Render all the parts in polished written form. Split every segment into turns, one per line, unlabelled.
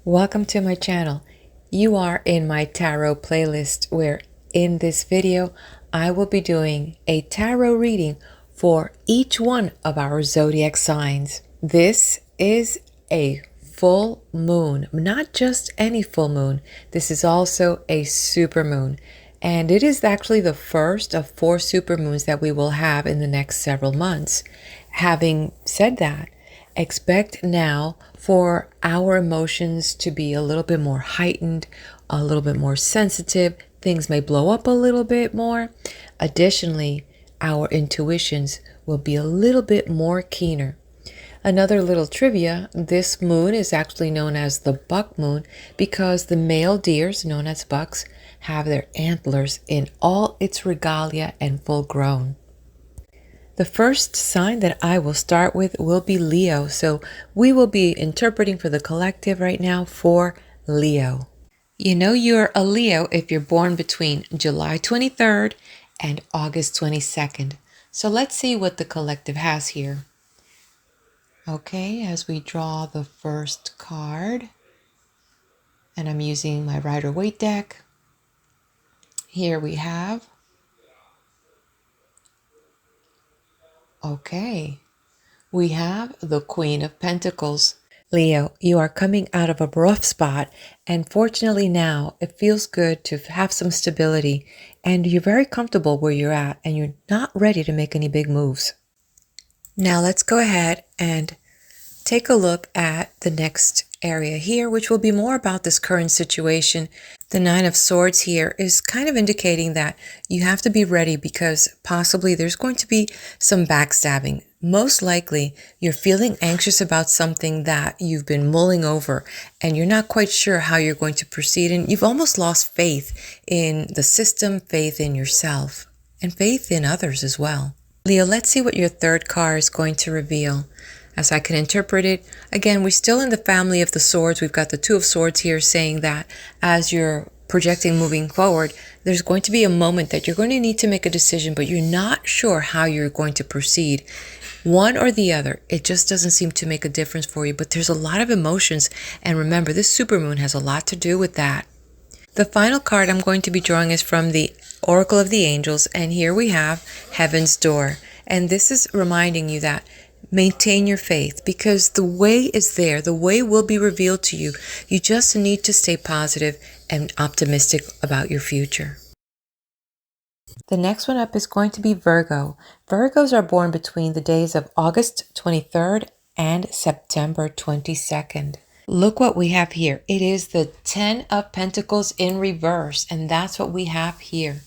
Welcome to my channel. You are in my tarot playlist where in this video I will be doing a tarot reading for each one of our zodiac signs. This is a full moon, not just any full moon. This is also a super moon, and it is actually the first of 4 super moons that we will have in the next several months. Having said that, expect now for our emotions to be a little bit more heightened, a little bit more sensitive. Things may blow up a little bit more. Additionally, our intuitions will be a little bit more keener. Another little trivia, this moon is actually known as the buck moon because the male deers, known as bucks, have their antlers in all its regalia and full grown. The first sign that I will start with will be Leo. So we will be interpreting for the collective right now for Leo. You know you're a Leo if you're born between July 23rd and August 22nd. So let's see what the collective has here. Okay, as we draw the first card, and I'm using my Rider-Waite deck. Here we have, okay, we have the Queen of Pentacles. Leo, you are coming out of a rough spot, and fortunately now it feels good to have some stability, and you're very comfortable where you're at, and you're not ready to make any big moves. Now let's go ahead and take a look at the next area here, which will be more about this current situation. The Nine of Swords here is kind of indicating that you have to be ready because possibly there's going to be some backstabbing. Most likely you're feeling anxious about something that you've been mulling over and you're not quite sure how you're going to proceed, and you've almost lost faith in the system, faith in yourself, and faith in others as well. Leo, let's see what your third card is going to reveal. As I can interpret it, again, we're still in the family of the swords. We've got the Two of Swords here saying that as you're projecting moving forward, there's going to be a moment that you're going to need to make a decision, but you're not sure how you're going to proceed. One or the other, it just doesn't seem to make a difference for you, but there's a lot of emotions. And remember, this supermoon has a lot to do with that. The final card I'm going to be drawing is from the Oracle of the Angels, and here we have Heaven's Door. And this is reminding you that maintain your faith because the way is there. The way will be revealed to you. You just need to stay positive and optimistic about your future. The next one up is going to be Virgo. Virgos are born between the days of August 23rd and September 22nd. Look what we have here. It is the 10 of Pentacles in reverse, and that's what we have here.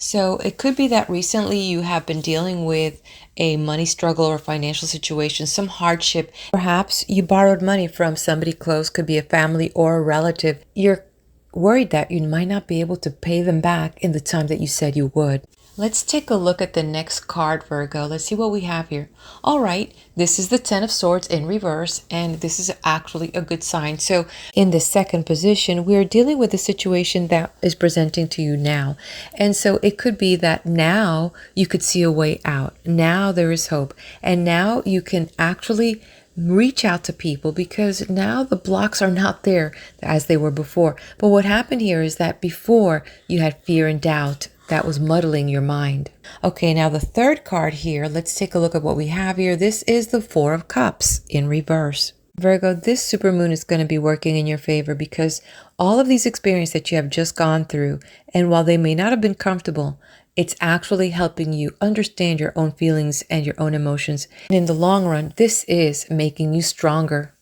So it could be that recently you have been dealing with a money struggle or financial situation, some hardship. Perhaps you borrowed money from somebody close, could be a family or a relative. You're worried that you might not be able to pay them back in the time that you said you would. Let's take a look at the next card, Virgo. Let's see what we have here. All right, this is the 10 of Swords in reverse, and this is actually a good sign. So in the second position, we're dealing with a situation that is presenting to you now. And so it could be that now you could see a way out. Now there is hope. And now you can actually reach out to people because now the blocks are not there as they were before. But what happened here is that before you had fear and doubt that was muddling your mind. Okay, now the third card here, let's take a look at what we have here. This is the Four of Cups in reverse. Virgo, this supermoon is going to be working in your favor because all of these experiences that you have just gone through, and while they may not have been comfortable, it's actually helping you understand your own feelings and your own emotions. And in the long run, this is making you stronger.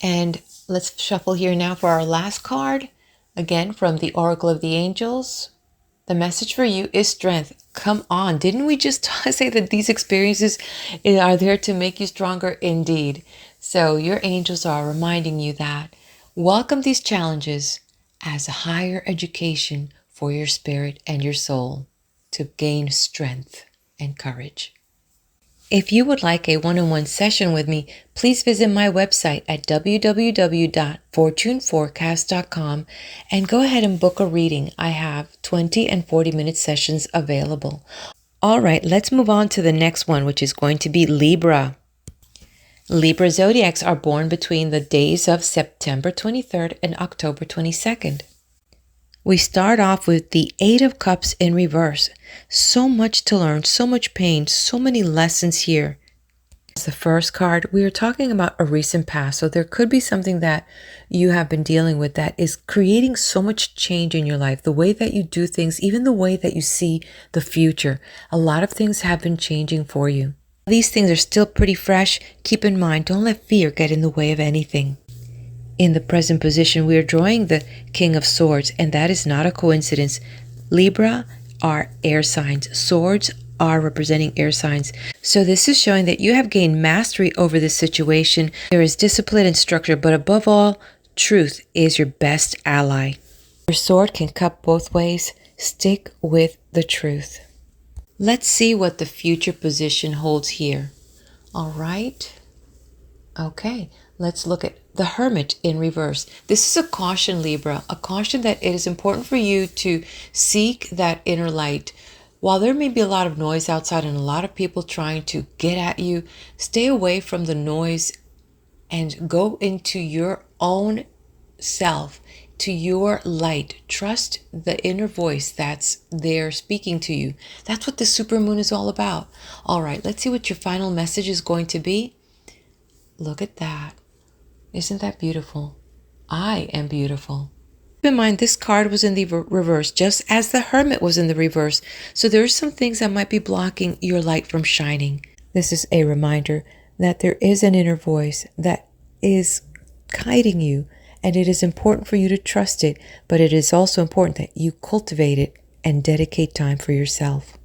And let's shuffle here now for our last card. Again, from the Oracle of the Angels. The message for you is strength. Come on. Didn't we just say that these experiences are there to make you stronger? Indeed. So your angels are reminding you that welcome these challenges as a higher education for your spirit and your soul to gain strength and courage. If you would like a one-on-one session with me, please visit my website at www.fortuneforecast.com and go ahead and book a reading. I have 20 and 40-minute sessions available. All right, let's move on to the next one, which is going to be Libra. Libra zodiacs are born between the days of September 23rd and October 22nd. We start off with the Eight of Cups in reverse. So much to learn, so much pain, so many lessons here. As the first card, we are talking about a recent past. So there could be something that you have been dealing with that is creating so much change in your life. The way that you do things, even the way that you see the future. A lot of things have been changing for you. These things are still pretty fresh. Keep in mind, don't let fear get in the way of anything. In the present position, we are drawing the King of Swords, and that is not a coincidence. Libra are air signs. Swords are representing air signs. So this is showing that you have gained mastery over this situation. There is discipline and structure, but above all, truth is your best ally. Your sword can cut both ways. Stick with the truth. Let's see what the future position holds here. All right. Okay, let's look at the Hermit in reverse. This is a caution, Libra, a caution that it is important for you to seek that inner light. While there may be a lot of noise outside and a lot of people trying to get at you, stay away from the noise and go into your own self, to your light. Trust the inner voice that's there speaking to you. That's what the supermoon is all about. All right, let's see what your final message is going to be. Look at that. Isn't that beautiful? I am beautiful. Keep in mind, this card was in the reverse, just as the Hermit was in the reverse. So there are some things that might be blocking your light from shining. This is a reminder that there is an inner voice that is guiding you, and it is important for you to trust it, but it is also important that you cultivate it and dedicate time for yourself.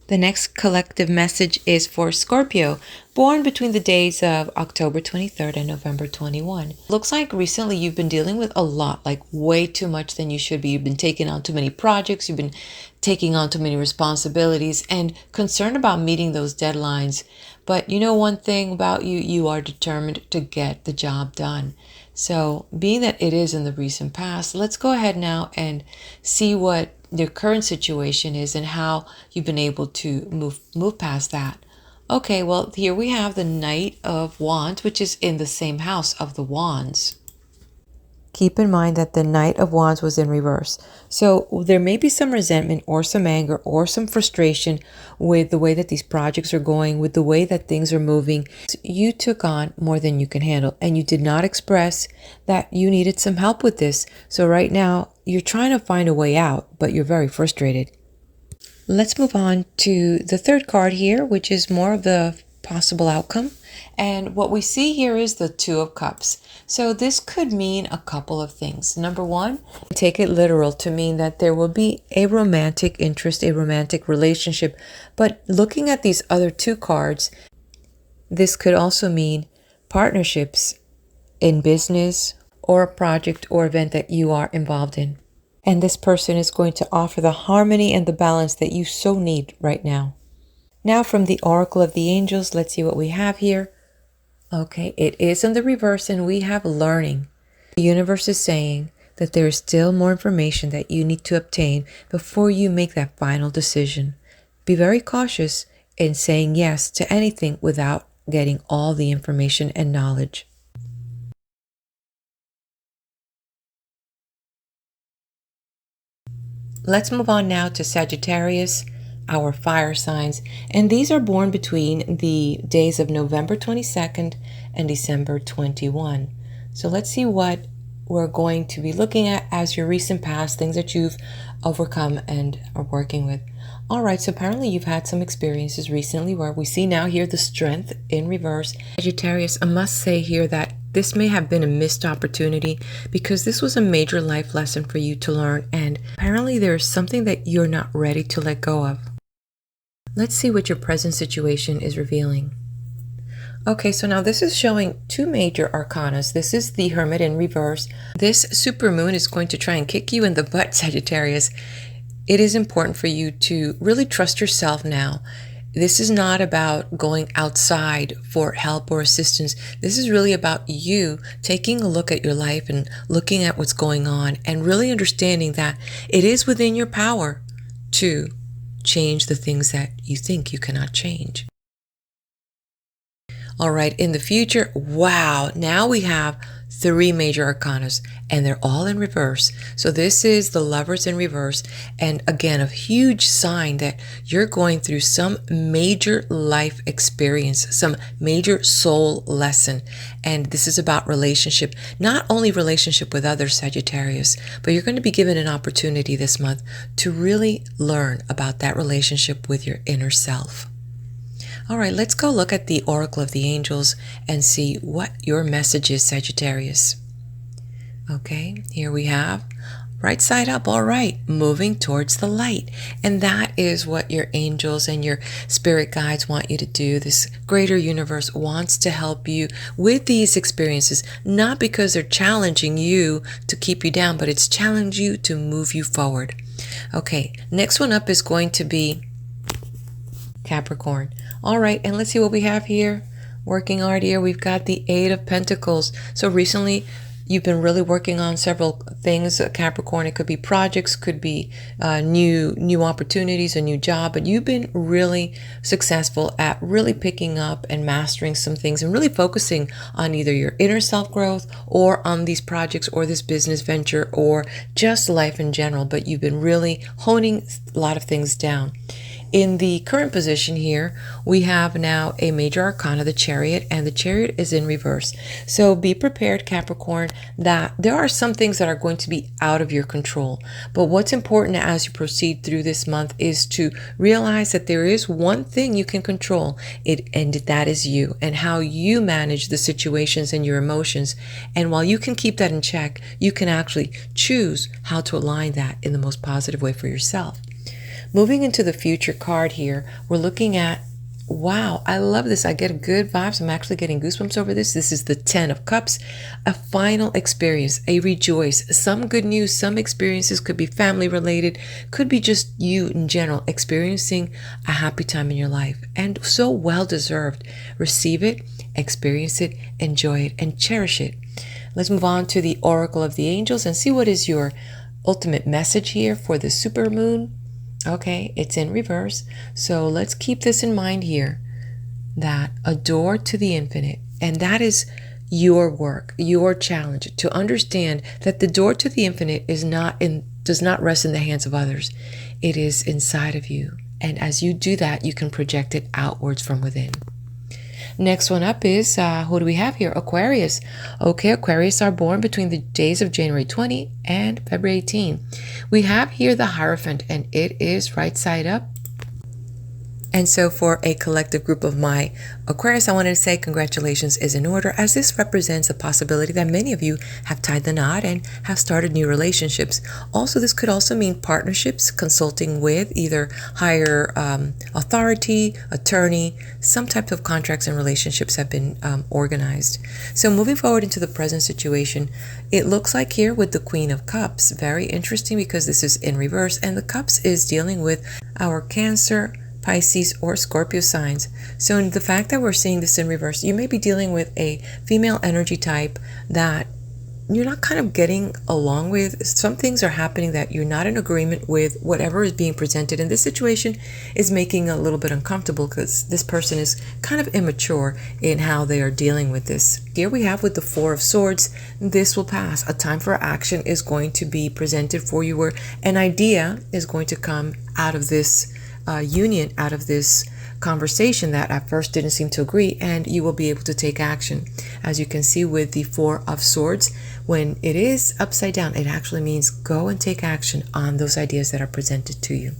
The next collective message is for Scorpio, born between the days of October 23rd and November 21. Looks like recently you've been dealing with a lot, like way too much than you should be. You've been taking on too many projects, you've been taking on too many responsibilities, and concerned about meeting those deadlines. But you know one thing about you, you are determined to get the job done. So being that it is in the recent past, let's go ahead now and see what your current situation is and how you've been able to move past that. Okay, well, here we have the Knight of Wands, which is in the same house of the Wands. Keep in mind that the Knight of Wands was in reverse. So there may be some resentment or some anger or some frustration with the way that these projects are going, with the way that things are moving. You took on more than you can handle, and you did not express that you needed some help with this. So right now, you're trying to find a way out, but you're very frustrated. Let's move on to the third card here, which is more of the possible outcome. And what we see here is the Two of Cups. So this could mean a couple of things. Number one, take it literal to mean that there will be a romantic interest, a romantic relationship. But looking at these other two cards, this could also mean partnerships in business or a project or event that you are involved in. And this person is going to offer the harmony and the balance that you so need right now. Now from the Oracle of the Angels, let's see what we have here. Okay, it is in the reverse and we have learning. The universe is saying that there is still more information that you need to obtain before you make that final decision. Be very cautious in saying yes to anything without getting all the information and knowledge. Let's move on now to Sagittarius, our fire signs, and these are born between the days of November 22nd and December 21. So let's see what we're going to be looking at as your recent past, things that you've overcome and are working with. All right, so apparently you've had some experiences recently where we see now here the Strength in reverse. Sagittarius, I must say here that this may have been a missed opportunity because this was a major life lesson for you to learn, and apparently there's something that you're not ready to let go of. Let's see what your present situation is revealing. Okay, so now this is showing two major arcanas. This is the Hermit in reverse. This supermoon is going to try and kick you in the butt, Sagittarius. It is important for you to really trust yourself now. This is not about going outside for help or assistance. This is really about you taking a look at your life and looking at what's going on and really understanding that it is within your power to change the things that you think you cannot change. All right, in the future, wow, now we have three major arcanas and they're all in reverse. So this is the Lovers in reverse, and again, a huge sign that you're going through some major life experience, some major soul lesson. And this is about relationship, not only relationship with others, Sagittarius, but you're going to be given an opportunity this month to really learn about that relationship with your inner self. All right, let's go look at the Oracle of the Angels and see what your message is, Sagittarius. Okay, here we have right side up. All right, moving towards the light. And that is what your angels and your spirit guides want you to do. This greater universe wants to help you with these experiences, not because they're challenging you to keep you down, but it's challenging you to move you forward. Okay, next one up is going to be Capricorn. All right, and let's see what we have here. Working hard here, we've got the Eight of Pentacles. So recently, you've been really working on several things, Capricorn. It could be projects, could be new opportunities, a new job, but you've been really successful at really picking up and mastering some things and really focusing on either your inner self growth or on these projects or this business venture or just life in general. But you've been really honing a lot of things down. In the current position here, we have now a major arcana, the Chariot, and the Chariot is in reverse. So be prepared, Capricorn, that there are some things that are going to be out of your control. But what's important as you proceed through this month is to realize that there is one thing you can control, and that is you and how you manage the situations and your emotions. And while you can keep that in check, you can actually choose how to align that in the most positive way for yourself. Moving into the future card here, we're looking at, wow, I love this. I get good vibes. I'm actually getting goosebumps over this. This is the 10 of Cups, a final experience, a rejoice, some good news, some experiences could be family related, could be just you in general experiencing a happy time in your life, and so well deserved. Receive it, experience it, enjoy it, and cherish it. Let's move on to the Oracle of the Angels and see what is your ultimate message here for the supermoon. Okay, it's in reverse. So let's keep this in mind here, that a door to the infinite, and that is your work, your challenge to understand that the door to the infinite does not rest in the hands of others. It is inside of you. And as you do that, you can project it outwards from within. Next one up is, who do we have here? Aquarius. Okay, Aquarius are born between the days of January 20 and February 18. We have here the Hierophant, and it is right side up. And so for a collective group of my Aquarius, I wanted to say congratulations is in order, as this represents a possibility that many of you have tied the knot and have started new relationships. Also, this could also mean partnerships, consulting with either higher authority, attorney, some type of contracts and relationships have been organized. So moving forward into the present situation, it looks like here with the Queen of Cups, very interesting because this is in reverse, and the Cups is dealing with our Cancer, Pisces, or Scorpio signs. So in the fact that we're seeing this in reverse, you may be dealing with a female energy type that you're not kind of getting along with. Some things are happening that you're not in agreement with. Whatever is being presented in this situation is making a little bit uncomfortable because this person is kind of immature in how they are dealing with this. Here we have with the Four of Swords, this will pass. A time for action is going to be presented for you where an idea is going to come out of this union, out of this conversation that at first didn't seem to agree, and you will be able to take action. As you can see with the Four of Swords, when it is upside down, it actually means go and take action on those ideas that are presented to you.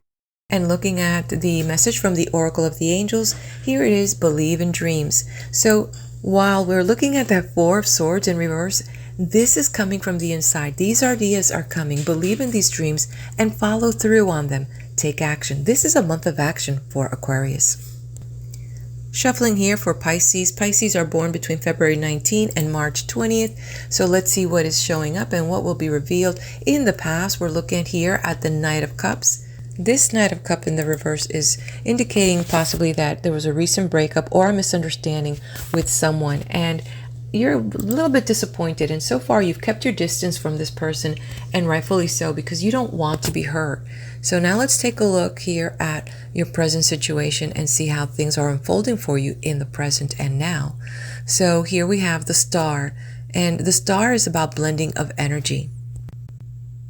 And looking at the message from the Oracle of the Angels, here it is, believe in dreams. So while we're looking at that Four of Swords in reverse, this is coming from the inside. These ideas are coming. Believe in these dreams and follow through on them. Take action. This is a month of action for Aquarius. Shuffling here for Pisces. Pisces are born between February 19 and March 20th. So let's see what is showing up and what will be revealed. In the past, we're looking here at the Knight of Cups. This Knight of Cups in the reverse is indicating possibly that there was a recent breakup or a misunderstanding with someone. And you're a little bit disappointed, and so far you've kept your distance from this person, and rightfully so, because you don't want to be hurt. So now let's take a look here at your present situation and see how things are unfolding for you in the present and now. So here we have the star, and the star is about blending of energy.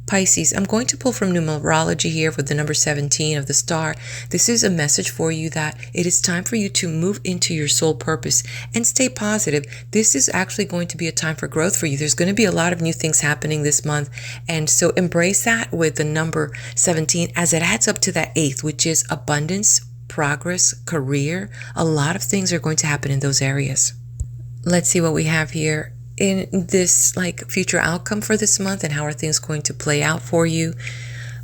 Pisces, I'm going to pull from numerology here with the number 17 of the star. This is a message for you that it is time for you to move into your soul purpose and stay positive. This is actually going to be a time for growth for you. There's going to be a lot of new things happening this month. And so embrace that with the number 17 as it adds up to that 8th, which is abundance, progress, career. A lot of things are going to happen in those areas. Let's see what we have here in this future outcome for this month, and how are things going to play out for you.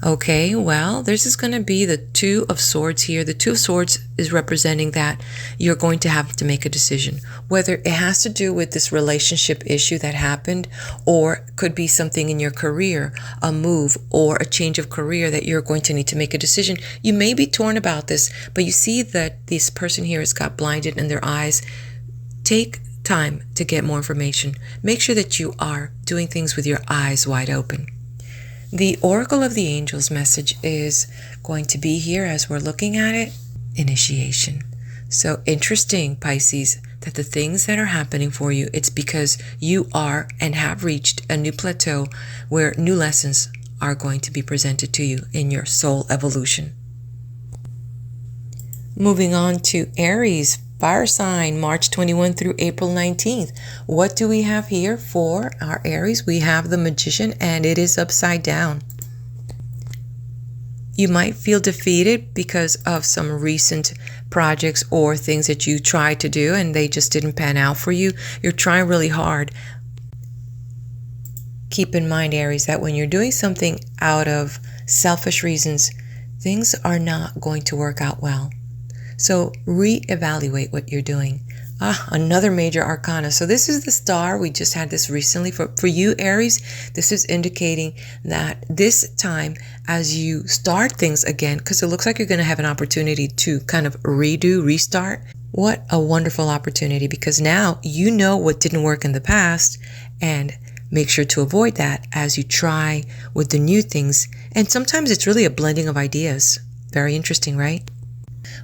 Okay, well, this is going to be the Two of Swords here. The Two of Swords is representing that you're going to have to make a decision, whether it has to do with this relationship issue that happened, or could be something in your career, a move or a change of career that you're going to need to make a decision. You may be torn about this, but you see that this person here has got blinded in their eyes. Take time to get more information. Make sure that you are doing things with your eyes wide open. The Oracle of the Angels message is going to be here as we're looking at it. Initiation. So interesting, Pisces, that the things that are happening for you, it's because you are and have reached a new plateau where new lessons are going to be presented to you in your soul evolution. Moving on to Aries, fire sign, March 21 through April 19th. What do we have here for our Aries? We have the Magician, and it is upside down. You might feel defeated because of some recent projects or things that you tried to do and they just didn't pan out for you. You're trying really hard. Keep in mind, Aries, that when you're doing something out of selfish reasons, things are not going to work out well. So reevaluate what you're doing. Another major arcana. So this is the star. We just had this recently. For you, Aries, this is indicating that this time as you start things again, because it looks like you're going to have an opportunity to kind of restart. What a wonderful opportunity, because now you know what didn't work in the past, and make sure to avoid that as you try with the new things. And sometimes it's really a blending of ideas. Very interesting, right?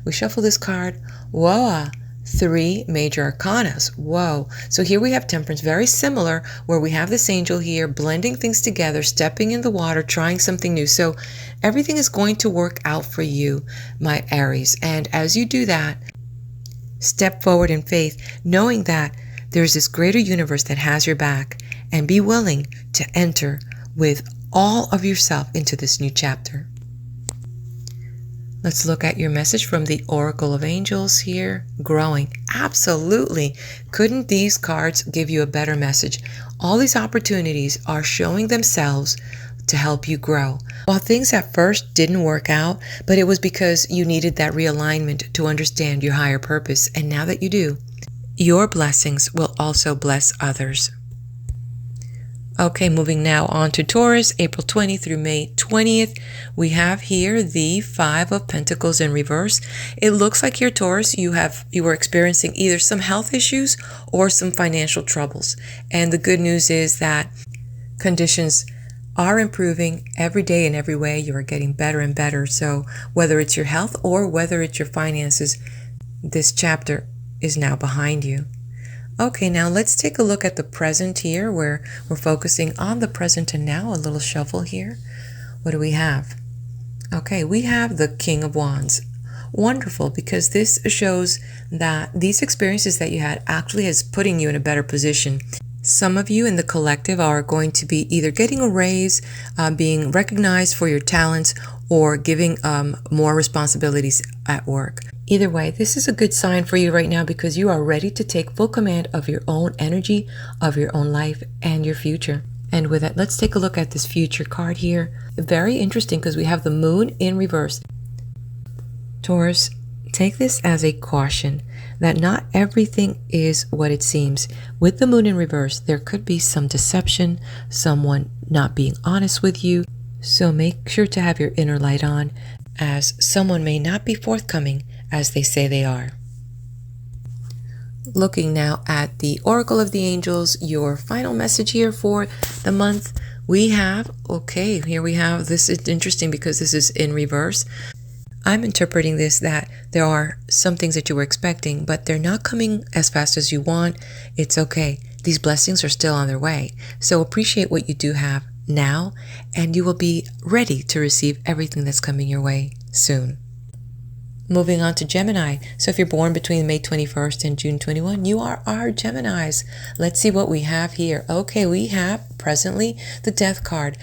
We shuffle this card. Whoa, 3 major arcanas. Whoa. So here we have Temperance, very similar, where we have this angel here blending things together, stepping in the water, trying something new. So everything is going to work out for you, my Aries. And as you do that, step forward in faith, knowing that there's this greater universe that has your back, and be willing to enter with all of yourself into this new chapter. Let's look at your message from the Oracle of Angels here. Growing. Absolutely. Couldn't these cards give you a better message? All these opportunities are showing themselves to help you grow. While things at first didn't work out, but it was because you needed that realignment to understand your higher purpose. And now that you do, your blessings will also bless others. Okay, moving now on to Taurus, April 20 through May 20th. We have here the 5 of Pentacles in reverse. It looks like here, Taurus, you were experiencing either some health issues or some financial troubles. And the good news is that conditions are improving every day in every way. You are getting better and better. So whether it's your health or whether it's your finances, this chapter is now behind you. Okay, now let's take a look at the present here, where we're focusing on the present and now. A little shuffle here. What do we have? Okay, we have the King of Wands. Wonderful, because this shows that these experiences that you had actually is putting you in a better position. Some of you in the collective are going to be either getting a raise, being recognized for your talents, or giving more responsibilities at work. Either way, this is a good sign for you right now, because you are ready to take full command of your own energy, of your own life, and your future. And with that, let's take a look at this future card here. Very interesting, because we have the Moon in reverse. Taurus, take this as a caution that not everything is what it seems. With the Moon in reverse, there could be some deception, someone not being honest with you. So make sure to have your inner light on, as someone may not be forthcoming as they say they are. Looking now at the Oracle of the Angels, your final message here for the month, we have, okay, here we have, this is interesting because this is in reverse. I'm interpreting this that there are some things that you were expecting, but they're not coming as fast as you want. It's okay. These blessings are still on their way. So appreciate what you do have now, and you will be ready to receive everything that's coming your way soon. Moving on to Gemini. So if you're born between May 21st and June 21, you are our Geminis. Let's see what we have here. Okay, we have presently the Death card.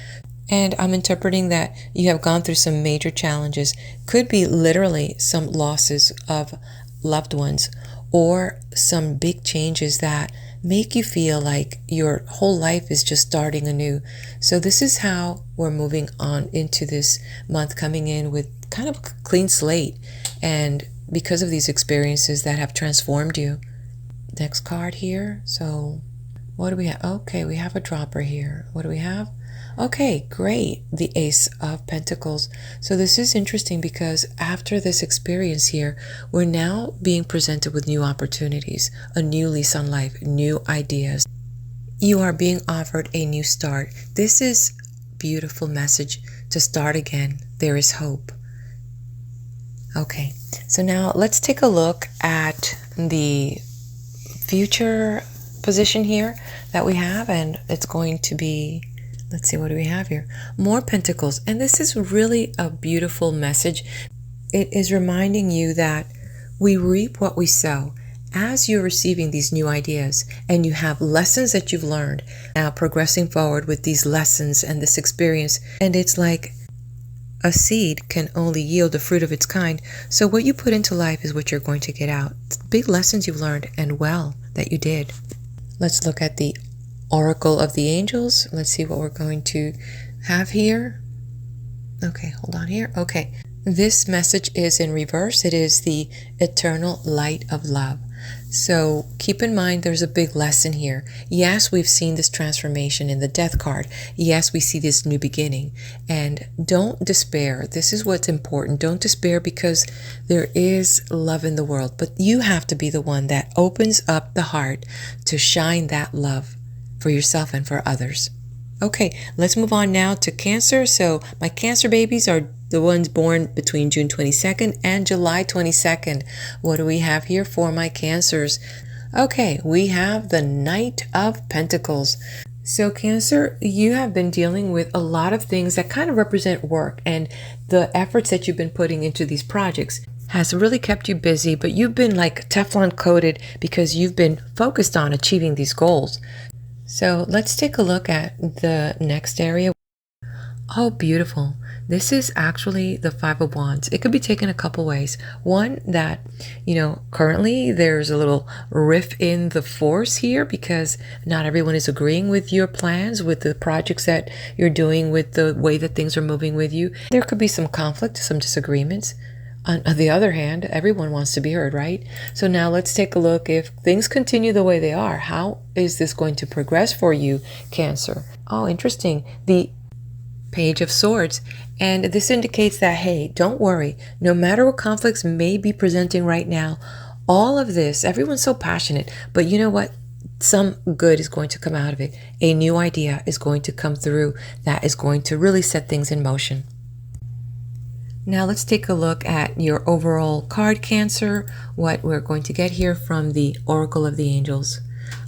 And I'm interpreting that you have gone through some major challenges. Could be literally some losses of loved ones or some big changes that make you feel like your whole life is just starting anew. So this is how we're moving on into this month, coming in with kind of a clean slate. And because of these experiences that have transformed you. Next card here. So what do we have? Okay, we have a dropper here. What do we have? Okay, great. The Ace of Pentacles. So this is interesting because after this experience here, we're now being presented with new opportunities, a new lease on life, new ideas. You are being offered a new start. This is a beautiful message to start again. There is hope. Okay, so now let's take a look at the future position here that we have, and it's going to be, let's see, what do we have here? More Pentacles, and this is really a beautiful message. It is reminding you that we reap what we sow. As you're receiving these new ideas and you have lessons that you've learned, now progressing forward with these lessons and this experience, and it's like a seed can only yield the fruit of its kind. So what you put into life is what you're going to get out. Big lessons you've learned, and well that you did. Let's look at the Oracle of the Angels. Let's see what we're going to have here. Okay, hold on here. Okay, this message is in reverse. It is the eternal light of love. So keep in mind there's a big lesson here. Yes, we've seen this transformation in the Death card. Yes, we see this new beginning. And don't despair. This is what's important. Don't despair because there is love in the world. But you have to be the one that opens up the heart to shine that love for yourself and for others. Okay, let's move on now to Cancer. So my Cancer babies are the ones born between June 22nd and July 22nd. What do we have here for my Cancers? Okay, we have the Knight of Pentacles. So Cancer, you have been dealing with a lot of things that kind of represent work, and the efforts that you've been putting into these projects has really kept you busy, but you've been like Teflon coated because you've been focused on achieving these goals. So let's take a look at the next area. Oh, beautiful. This is actually the Five of Wands. It could be taken a couple ways. One, that, currently there's a little rift in the force here because not everyone is agreeing with your plans, with the projects that you're doing, with the way that things are moving with you. There could be some conflict, some disagreements. On the other hand, everyone wants to be heard, right? So now let's take a look. If things continue the way they are, how is this going to progress for you, Cancer? Oh, interesting. The Page of Swords. And this indicates that, hey, don't worry. No matter what conflicts may be presenting right now, all of this, everyone's so passionate, but you know what? Some good is going to come out of it. A new idea is going to come through that is going to really set things in motion. Now let's take a look at your overall card, Cancer, what we're going to get here from the Oracle of the Angels.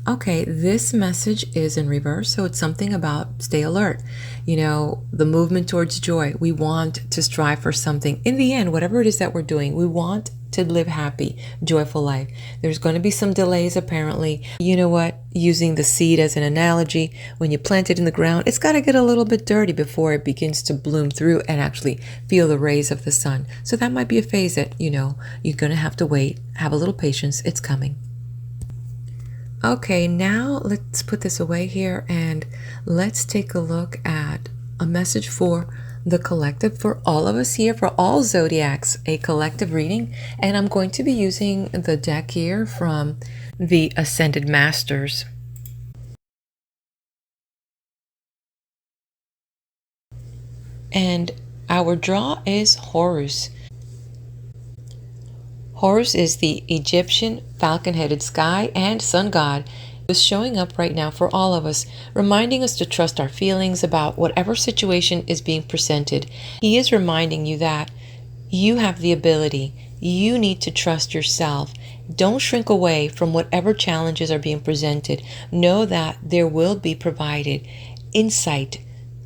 Okay, this message is in reverse, so it's something about stay alert. The movement towards joy. We want to strive for something. In the end, whatever it is that we're doing, we want to live happy, joyful life. There's going to be some delays apparently. You know what? Using the seed as an analogy, when you plant it in the ground, it's got to get a little bit dirty before it begins to bloom through and actually feel the rays of the sun. So that might be a phase that, you're going to have to wait, have a little patience. It's coming. Okay, now let's put this away here and let's take a look at a message for the collective, for all of us here, for all Zodiacs, a collective reading. And I'm going to be using the deck here from the Ascended Masters. And our draw is Horus. Horus is the Egyptian falcon-headed sky and sun god, is showing up right now for all of us, reminding us to trust our feelings about whatever situation is being presented. He is reminding you that you have the ability. You need to trust yourself. Don't shrink away from whatever challenges are being presented. Know that there will be provided insight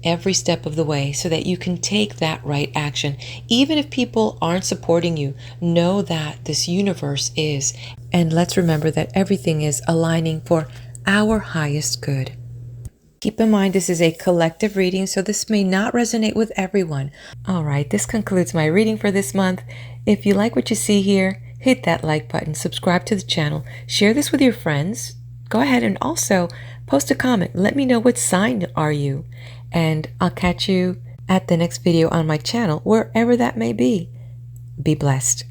every step of the way so that you can take that right action. Even if people aren't supporting you, know that this universe is. And let's remember that everything is aligning for our highest good. Keep in mind this is a collective reading, so this may not resonate with everyone. All right, this concludes my reading for this month. If you like what you see here, hit that like button, subscribe to the channel, share this with your friends. Go ahead and also post a comment. Let me know what sign are you. And I'll catch you at the next video on my channel, wherever that may be. Be blessed.